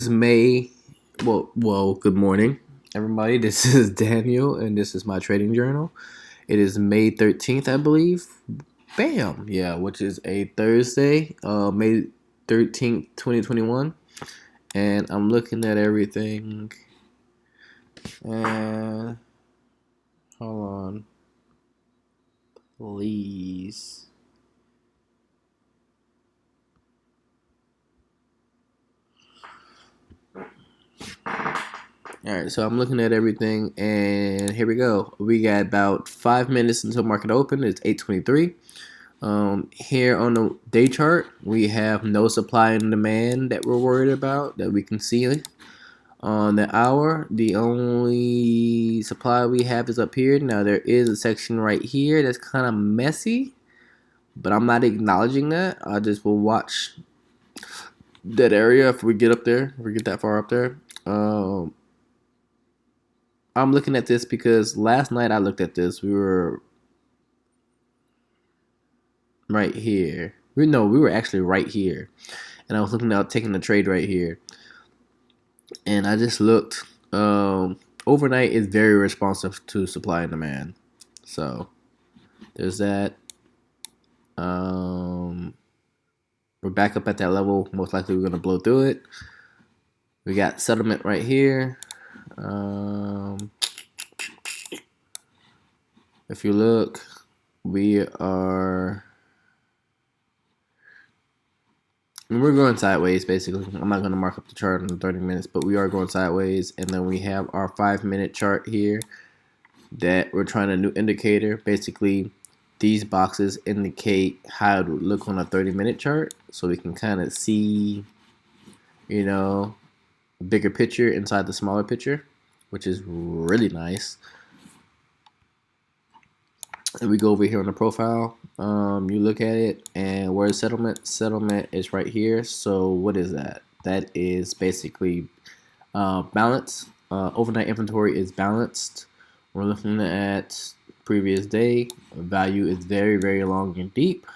It's May. Good morning, everybody. This is Daniel, and this is my trading journal. It is May 13th, I believe. Bam, yeah, which is a Thursday, May 13th, 2021. And I'm looking at everything. And hold on, please. All right, so I'm looking at everything, and here we go. We got about 5 minutes until market open. It's 8:23. Here on the day chart, we have no supply and demand that we're worried about that we can see. On the hour, the only supply we have is up here. Now there is a section right here that's kind of messy, but I'm not acknowledging that. I just will watch that area if we get up there, if we get that far up there. I'm looking at this because last night I looked at this. We were right here. We were actually right here, and I was looking at taking the trade right here. And I just looked. Overnight is very responsive to supply and demand. So there's that. We're back up at that level. Most likely we're gonna blow through it. We got settlement right here. If you look, we are. We're going sideways, basically. I'm not going to mark up the chart in the 30 minutes, but we are going sideways. And then we have our 5-minute chart here that we're trying a new indicator. Basically, these boxes indicate how it would look on a 30-minute chart. So we can kind of see, a bigger picture inside the smaller picture, which is really nice. And we go over here on the profile. You look at it, and where's settlement? Settlement is right here. So what is that? That is basically balance. Overnight inventory is balanced. We're looking at previous day. Value is very, very long and deep.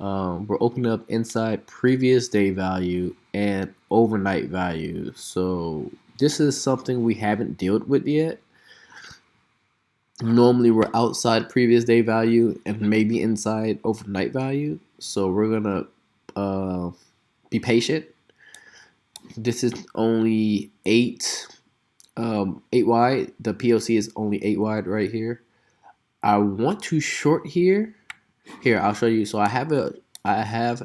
We're opening up inside previous day value and overnight value. So this is something we haven't dealt with yet. Normally we're outside previous day value and maybe inside overnight value. So we're gonna be patient. This is only eight wide. The POC is only 8 wide right here. I want to short here. Here, I'll show you. So I have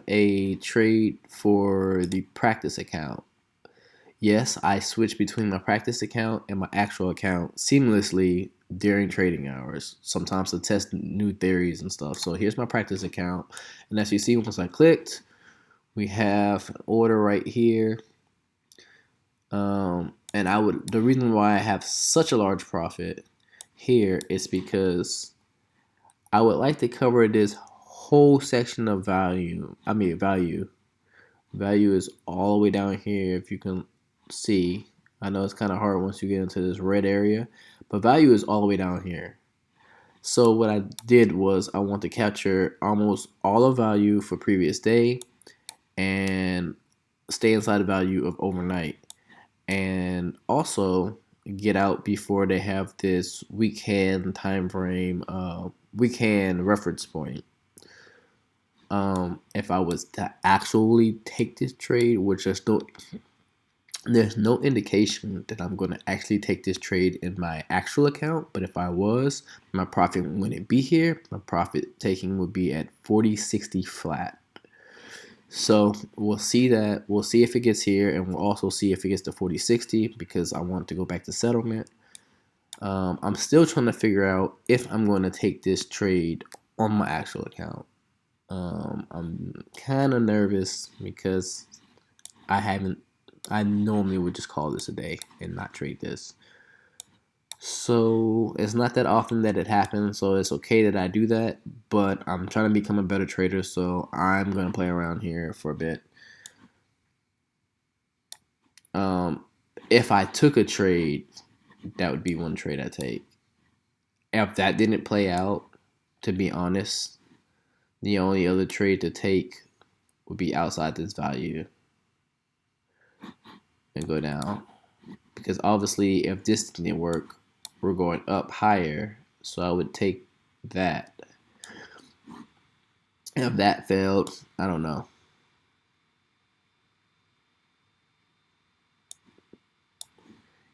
a trade for the practice account. Yes, I switch between my practice account and my actual account seamlessly during trading hours, sometimes to test new theories and stuff. So here's my practice account. And as you see, once I clicked, we have an order right here. And the reason why I have such a large profit here is because I would like to cover this whole section of value. Value is all the way down here, if you can see. I know it's kind of hard once you get into this red area, but value is all the way down here. So what I did was I want to capture almost all of value for previous day and stay inside the value of overnight, and also get out before they have this weak hand time frame, weak hand reference point. If I was to actually take this trade, which there's no indication that I'm going to actually take this trade in my actual account, but if I was, my profit wouldn't be here. My profit taking would be at 40.60 flat. So we'll see that. We'll see if it gets here, and we'll also see if it gets to 40.60 because I want to go back to settlement. I'm still trying to figure out if I'm going to take this trade on my actual account. I'm kind of nervous because I normally would just call this a day and not trade this. So it's not that often that it happens, so it's okay that I do that, but I'm trying to become a better trader, so I'm going to play around here for a bit. If I took a trade, that would be one trade I take. If that didn't play out, to be honest, the only other trade to take would be outside this value. and go down, because obviously if this didn't work, we're going up higher. So I would take that. If that failed, I don't know.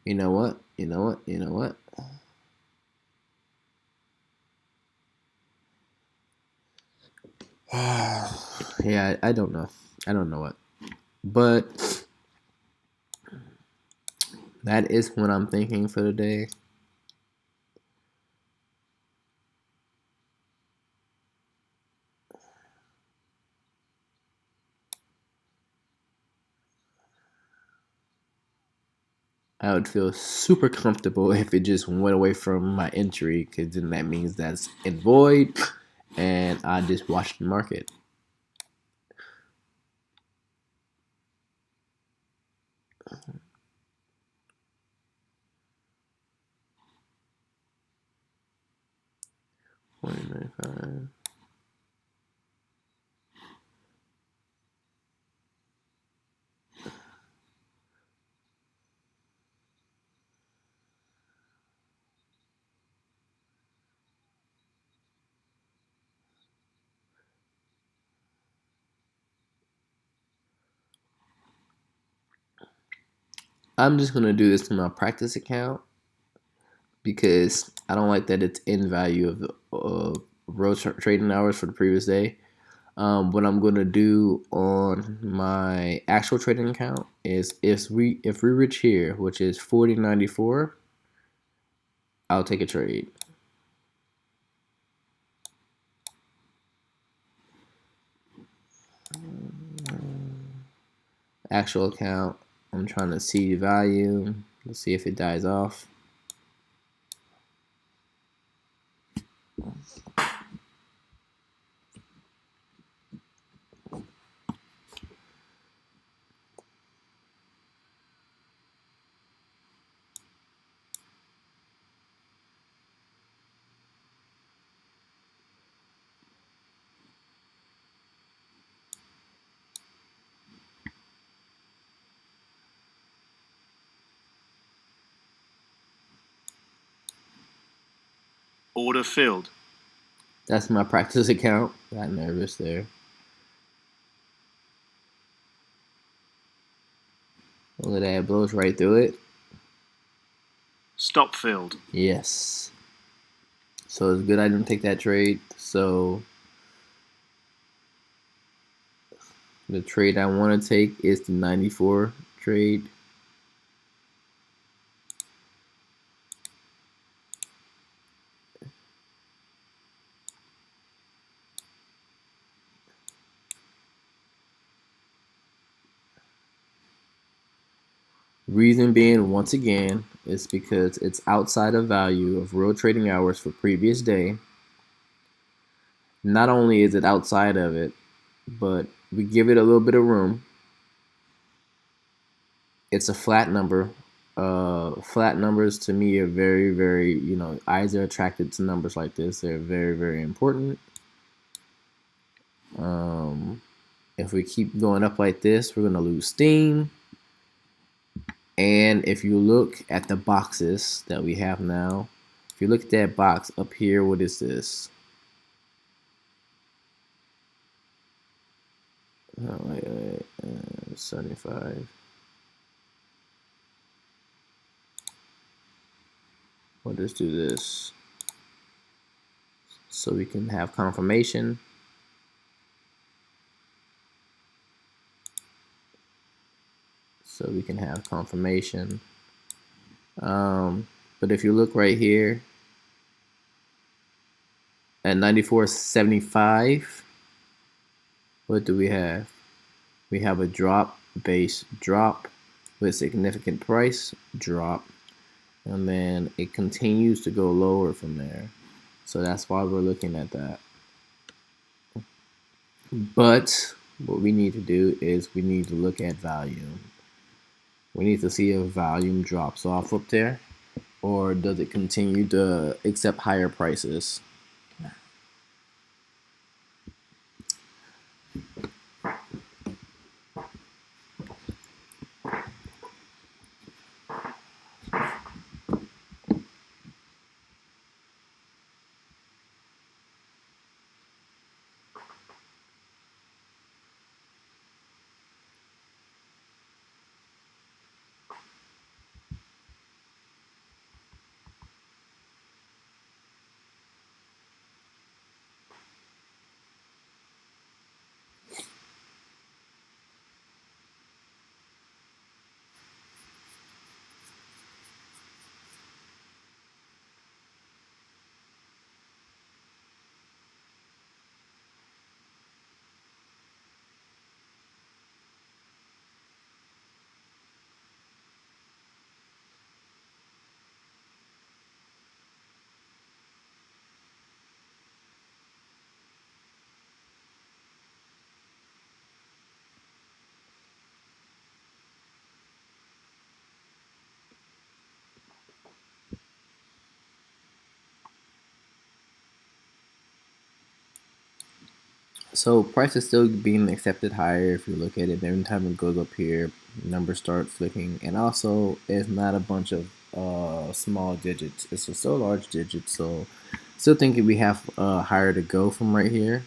You know what? You know what? You know what? Yeah, I don't know. I don't know what. But that is what I'm thinking for the day. I would feel super comfortable if it just went away from my entry, because then that means that's in void, and I just watched the market. $1.95. I'm just gonna do this to my practice account because I don't like that it's in value of the road trading hours for the previous day. What I'm gonna do on my actual trading account is if we reach here, which is 40.94, I'll take a trade. Actual account, I'm trying to see the value. Let's see if it dies off. Order filled. That's my practice account. Got nervous there. Look at that, it blows right through it. Stop filled. Yes. So it's good I didn't take that trade. So the trade I want to take is the 94 trade. Reason being, once again, is because it's outside of value of real trading hours for previous day. Not only is it outside of it, but we give it a little bit of room. It's a flat number. Flat numbers to me are very, very, eyes are attracted to numbers like this. They're very, very important. If we keep going up like this, we're going to lose steam. And if you look at the boxes that we have now, if you look at that box up here, what is this? Oh, wait, 75. We'll just do this so we can have confirmation. So we can have confirmation. But if you look right here at 94.75, what do we have? We have a drop, base drop with significant price drop, and then it continues to go lower from there. So that's why we're looking at that. But what we need to do is we need to look at volume. We need to see if volume drops off up there, or does it continue to accept higher prices. So price is still being accepted higher if you look at it. Every time it goes up here, numbers start flicking, and also it's not a bunch of small digits. It's still large digits. So still thinking we have higher to go from right here.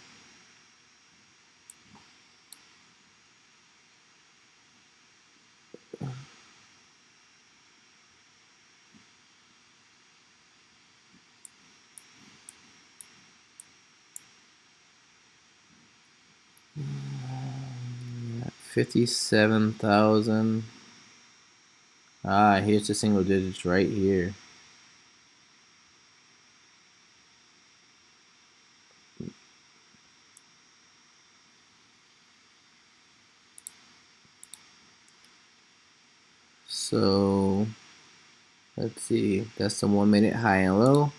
$57,000. Here's the single digits right here. So let's see. That's the 1 minute high and low.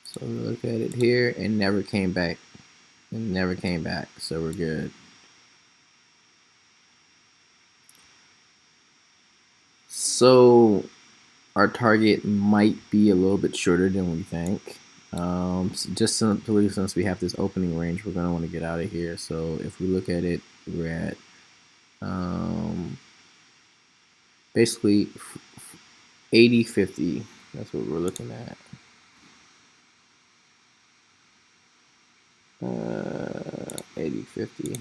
So we look at it here and never came back. And never came back. So we're good. So our target might be a little bit shorter than we think. Just simply since we have this opening range, we're gonna want to get out of here. So if we look at it, we're at basically 80.50. That's what we're looking at. 80.50.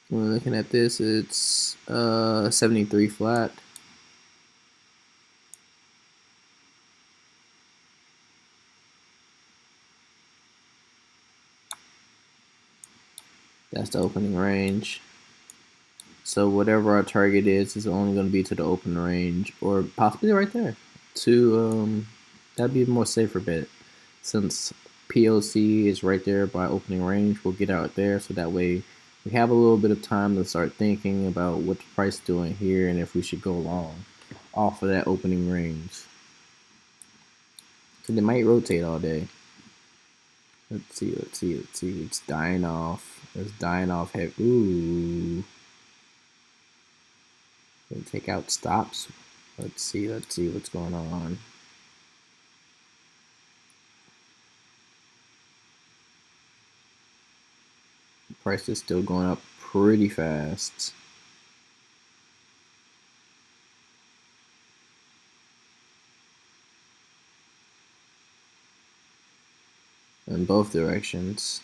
When we're looking at this, it's 73 flat. That's the opening range. So whatever our target is only going to be to the open range, or possibly right there. To that'd be a more safer bet, since POC is right there by opening range. We'll get out there, so that way we have a little bit of time to start thinking about what the price is doing here and if we should go long off of that opening range. Cause it might rotate all day. Let's see. It's dying off. It's dying off heavy. Ooh. Take out stops. Let's see what's going on. Price is still going up pretty fast. In both directions.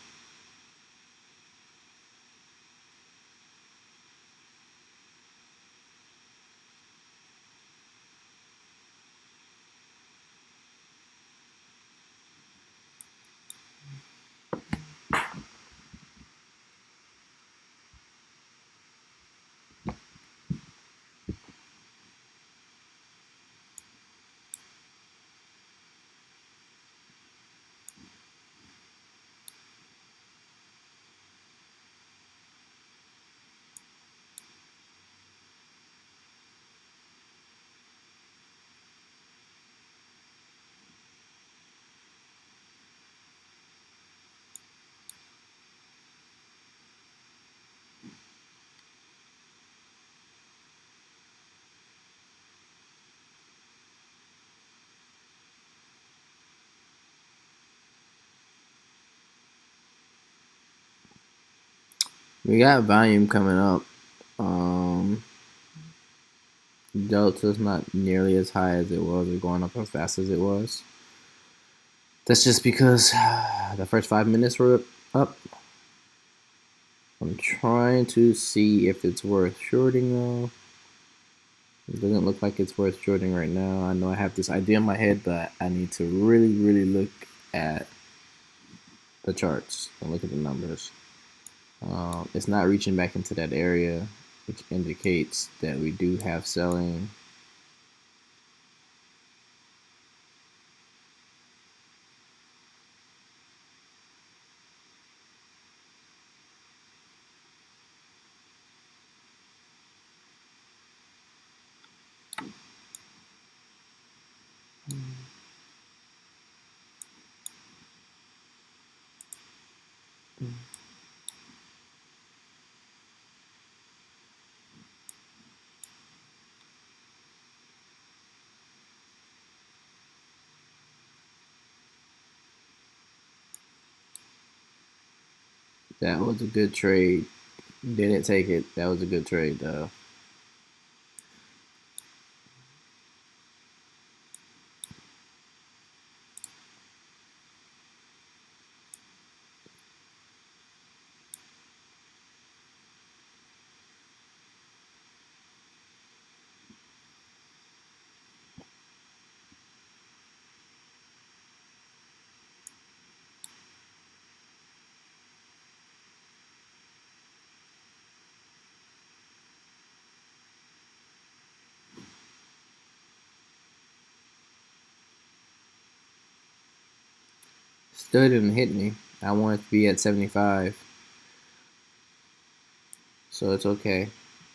We got volume coming up. Delta's not nearly as high as it was, or going up as fast as it was. That's just because the first 5 minutes were up. I'm trying to see if it's worth shorting though. It doesn't look like it's worth shorting right now. I know I have this idea in my head, but I need to really look at the charts and look at the numbers. It's not reaching back into that area, which indicates that we do have selling. That was a good trade. Didn't take it. That was a good trade though. Still didn't hit me. I wanted to be at 75, so it's okay.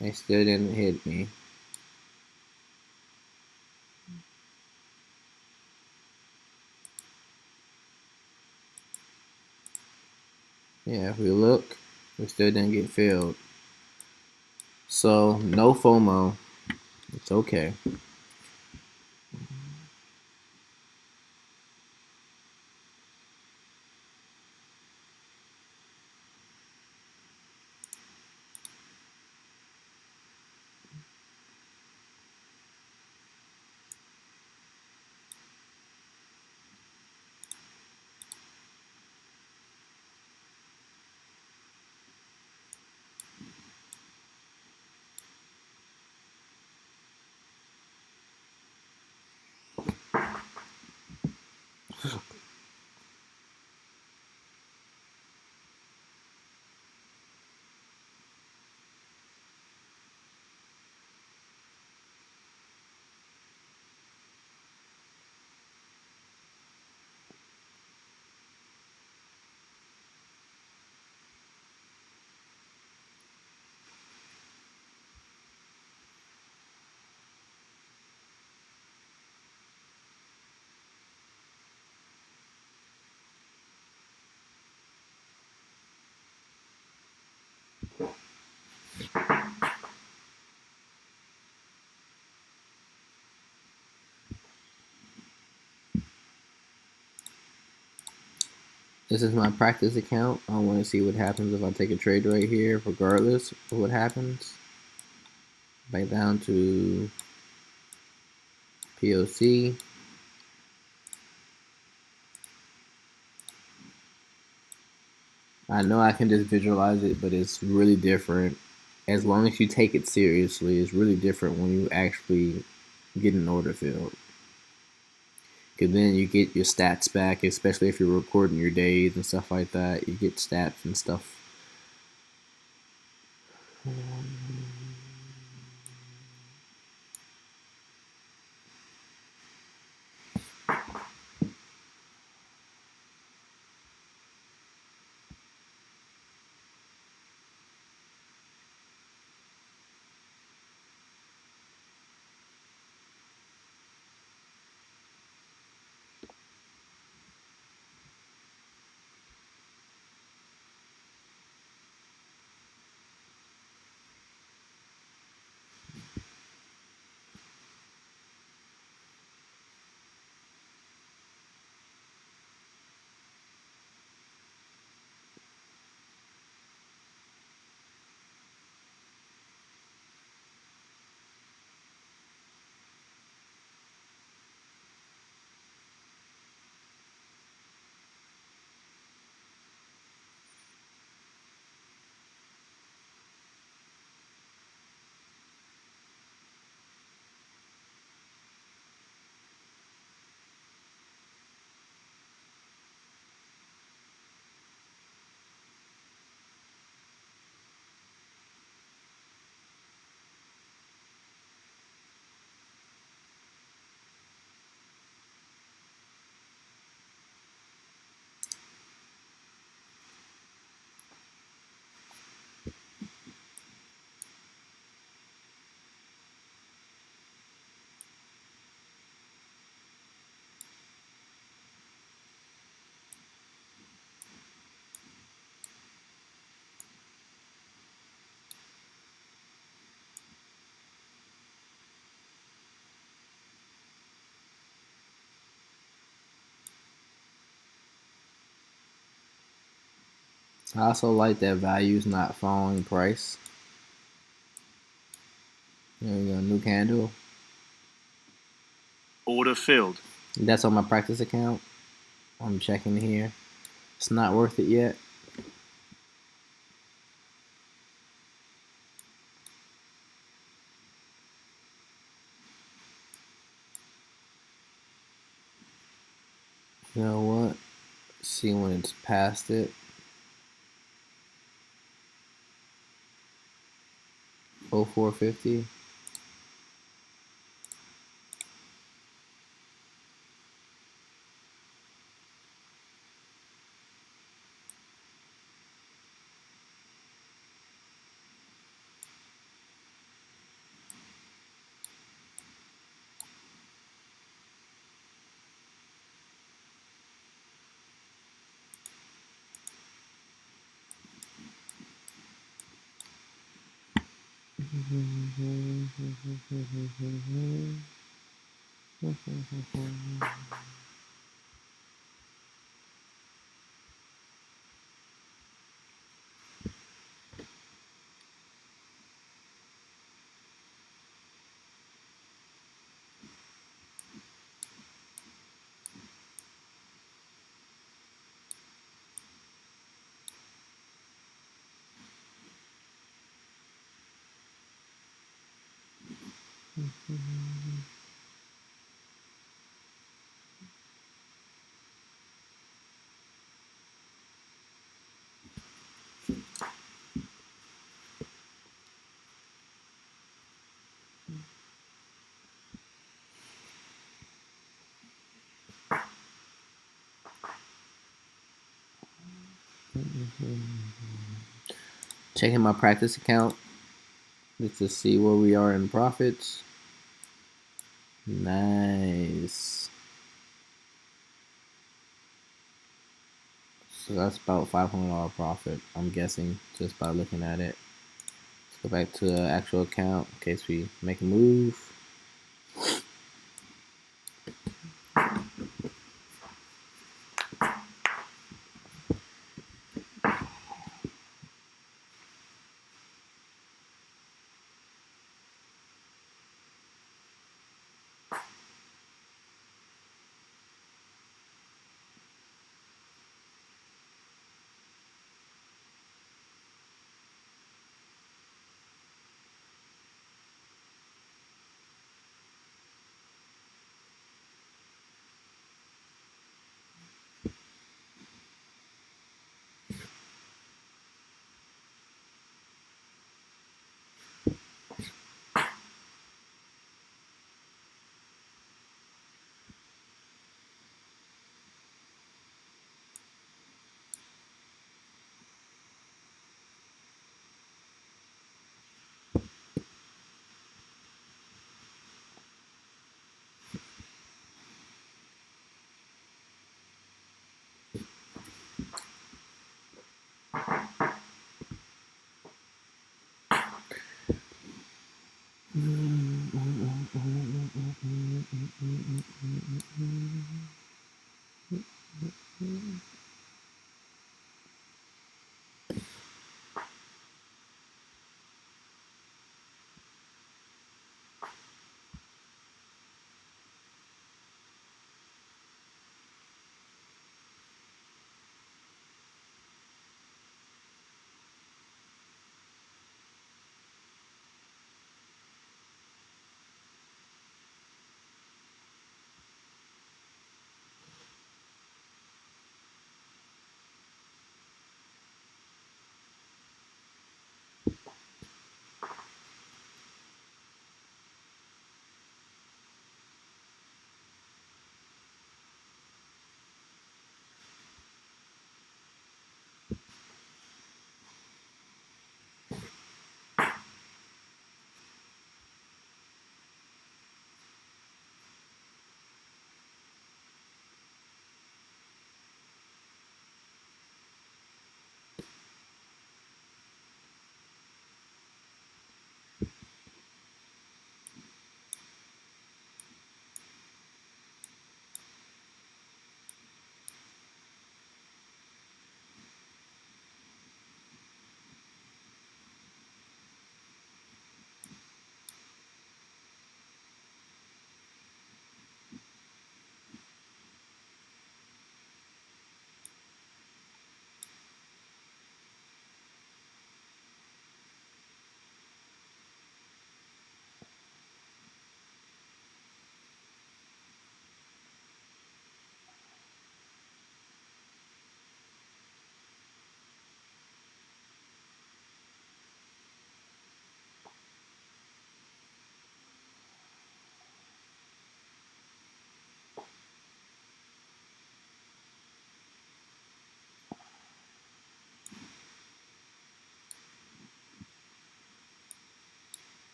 It still didn't hit me. Yeah, if we look, we still didn't get filled. So no FOMO. It's okay. This is my practice account. I want to see what happens if I take a trade right here, regardless of what happens. Back down to POC. I know I can just visualize it, but it's really different. As long as you take it seriously, it's really different when you actually get an order filled. Because then you get your stats back, especially if you're recording your days and stuff like that. You get stats and stuff. I also like that value's not following price. There we go, new candle. Order filled. That's on my practice account. I'm checking here. It's not worth it yet. You know what? See when it's past it. 0450. Checking my practice account just to see where we are in profits. Nice. So that's about $500 profit, I'm guessing, just by looking at it. Let's go back to the actual account in case we make a move.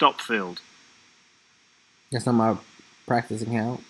Stop field. That's not my practice account.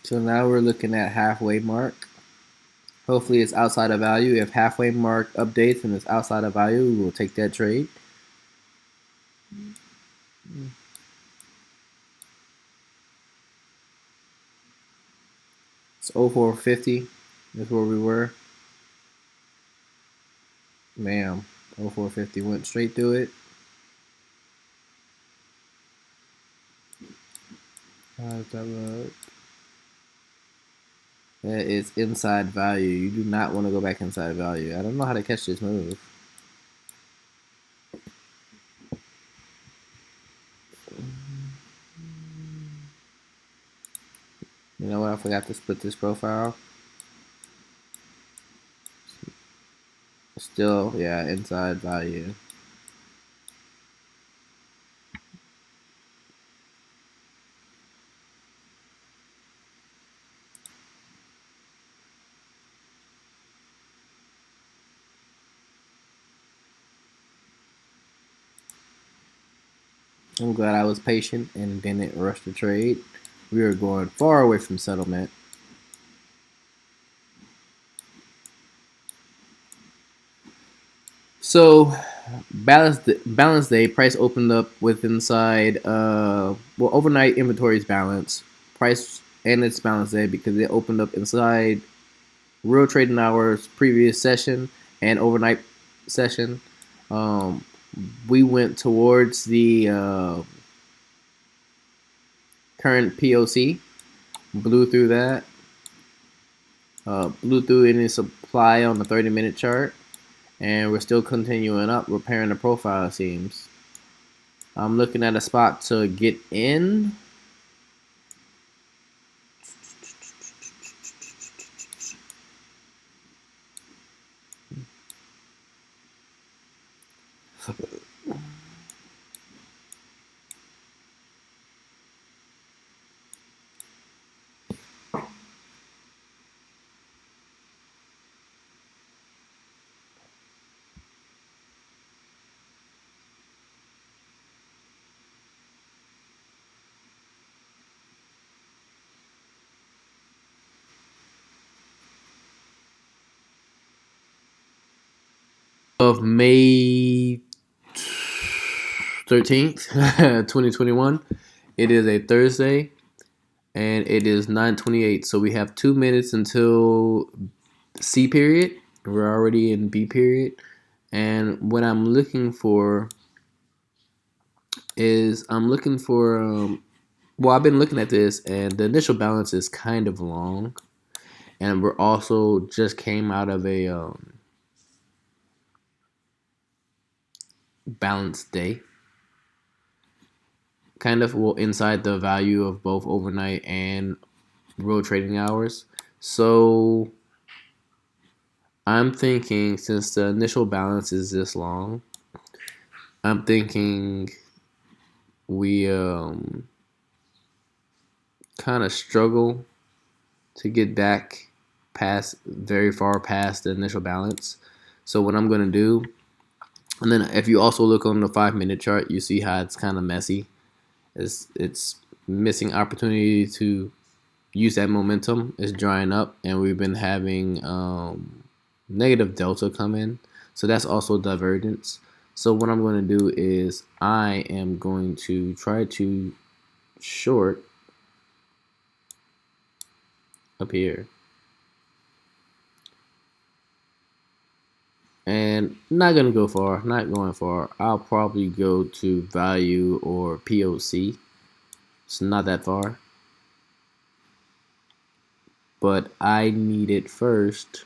So now we're looking at halfway mark. Hopefully it's outside of value. If halfway mark updates and it's outside of value, we will take that trade. It's 0450. That's where we were. Bam. 0450 went straight through it. How does that look? That is inside value. You do not want to go back inside value. I don't know how to catch this move. You know what? I forgot to split this profile. Still, yeah, inside value. I'm glad I was patient and didn't rush the trade. We are going far away from settlement. So, balance day price opened up with inside. Overnight inventory is balanced. Price and its balance day because it opened up inside real trading hours previous session and overnight session. Um, we went towards the current POC, blew through that, blew through any supply on the 30-minute chart, and we're still continuing up, repairing the profile, it seems. I'm looking at a spot to get in. Of May 13th, 2021. It is a Thursday, and it is 9:28. So we have 2 minutes until C period. We're already in B period. And what I'm looking for is I've been looking at this, and the initial balance is kind of long. And we're also just came out of a balanced day. Kind of inside the value of both overnight and real trading hours. So I'm thinking, since the initial balance is this long, I'm thinking we kind of struggle to get back very far past the initial balance. So what I'm going to do, and then if you also look on the 5-minute chart, you see how it's kind of messy. It's missing opportunity to use that momentum. Is drying up, and we've been having negative delta come in. So that's also divergence. So what I'm going to do is I am going to try to short up here. And not going to go far, not going far. I'll probably go to value or POC. It's not that far. But I need it first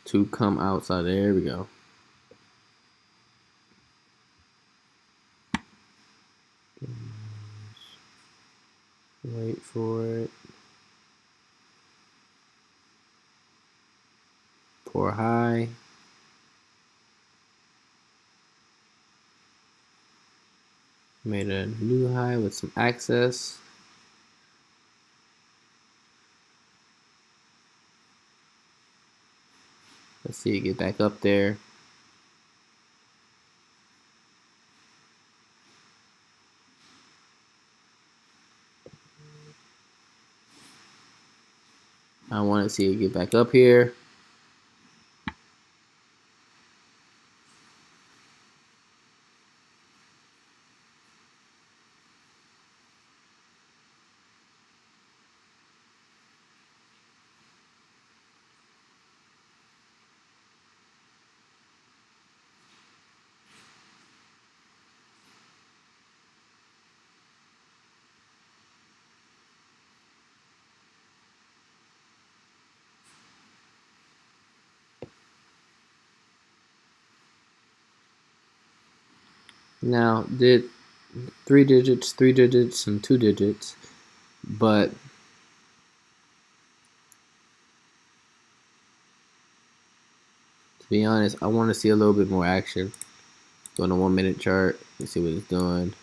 to come outside. There we go. Wait for it. Pour high. Made a new high with some access. Let's see it get back up there. I want to see it get back up here. Now, did 3 digits, 3 digits, and 2 digits, but to be honest, I want to see a little bit more action. Go on a 1 minute chart. Let's see what it's doing.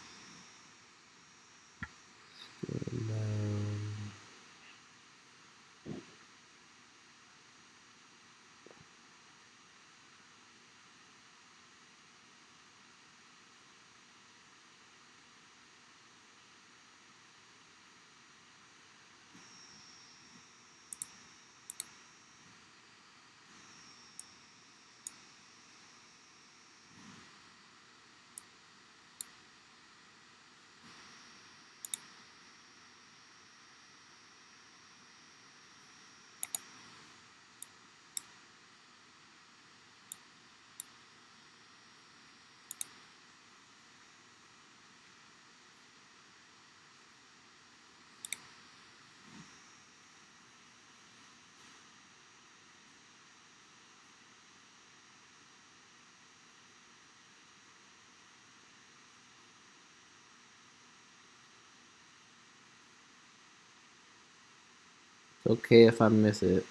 It's okay if I miss it.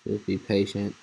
Just be patient.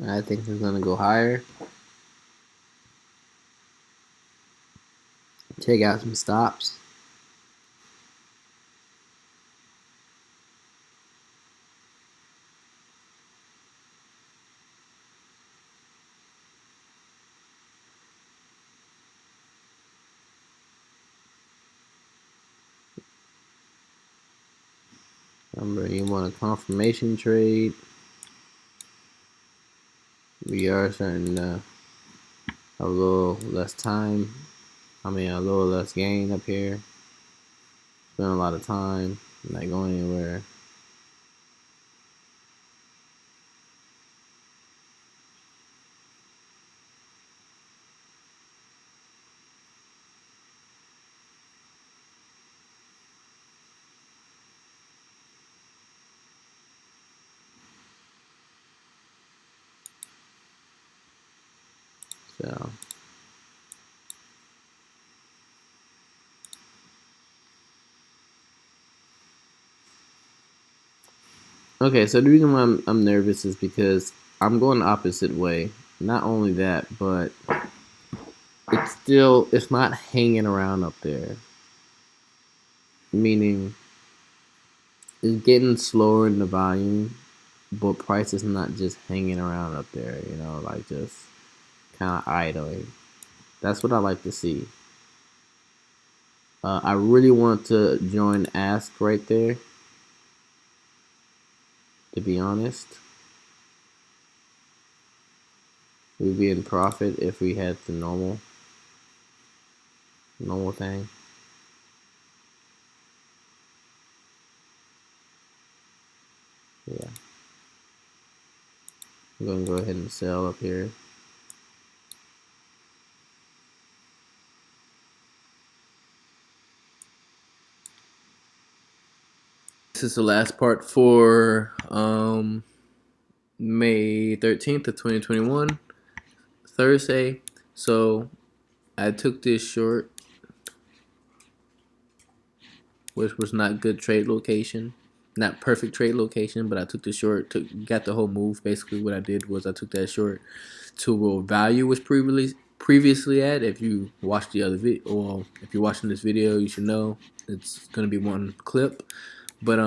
I think it's gonna go higher. Take out some stops. Remember, you want a confirmation trade. We are starting to have a little less time. A little less gain up here. Spend a lot of time, not going anywhere. So, okay, so the reason why I'm nervous is because I'm going the opposite way. Not only that, but it's not hanging around up there. Meaning, it's getting slower in the volume. but price is not just hanging around up there, you know, like just kind of idling. That's what I like to see. I really want to join Ask right there, to be honest. We'd be in profit if we had the normal thing. Yeah. I'm gonna go ahead and sell up here. This is the last part for May 13th of 2021, Thursday. So I took this short, which was not good trade location, not perfect trade location, but I took the short, got the whole move. Basically, what I did was I took that short to where value was previously at. If you watched the other video, or if you're watching this video, you should know it's gonna be one clip. But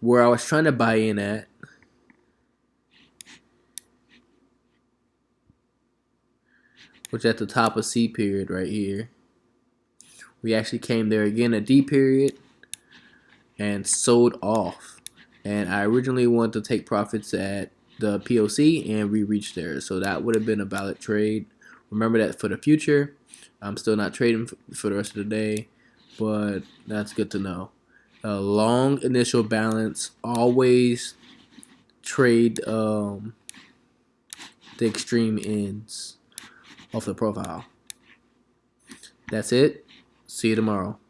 where I was trying to buy in at, which at the top of C period right here, we actually came there again at D period and sold off. And I originally wanted to take profits at the POC, and we reached there. So that would have been a valid trade. Remember that for the future. I'm still not trading for the rest of the day, but that's good to know. A long initial balance. Always trade the extreme ends of the profile. That's it. See you tomorrow.